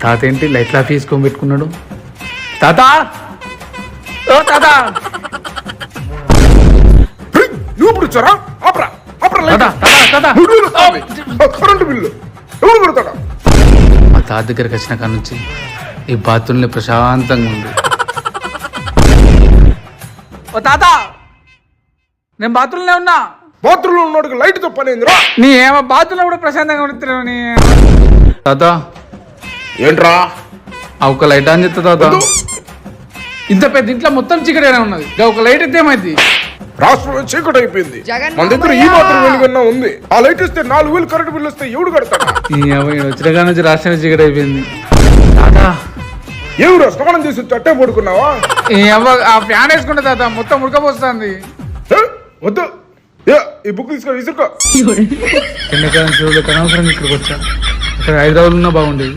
తాత ఏంటి లైట్లా తీసుకొని పెట్టుకున్నాడు? తాత, ఓ తాత, నువ్వు ఇప్పుడు వచ్చారా? ఆపరా ఆపరా తాత, తాత, తాత. కరెంటు బిల్లు ఎవరు కొడతాడా? మా తాత దగ్గరికి వచ్చిన కాడ నుంచి ఈ బాత్రూంలో ప్రశాంతంగా ఉంది. ఓ తాత, నేను బాత్రూంలో ఉన్నా. బాత్రూంలో ఉన్నోడికి లైట్ తో పని ఏందిరా? నీ ఏమో బాత్రూంలో కూడా ప్రశాంతంగా ఉంటున్నావు నీ. తాత ఏంట్రా? ఆ ఒక లైట్ ఆన్ చేస్తా తాత. వద్దు. ఇంత పెద్ద ఇంట్లో మొత్తం చీకటిగానే ఉన్నది, ఒక లైట్ అయితే ఏమైంది? రాష్ట్రంలో చీకటి అయిపోయింది. మన దగ్గర ఈ మాత్రం వెలుగన్నా ఉంది. ఆ లైట్ ఇస్తే 4000 కరెంటు బిల్లు వస్తే ఎవడు కడతాడా? వచ్చిన కాడ నుంచి రాష్ట్రం చీకటి అయిపోయింది. తాత ఎవరు స్నానం చేసి చట్టే పడుకున్నావా? ఆ ఫ్యాన్ వేసుకుంటే తాత మొత్తం ఉడకపోస్తుంది. ఏ? వద్దు. ఏ, ఈ బుక్ తీసుకొని విసురుకో. ఎండాకాలం చూడలేక అనవసరంగా ఇక్కడికి వచ్చా. ఇక్కడ హైదరాబాద్ ఉన్నా బాగుండేది.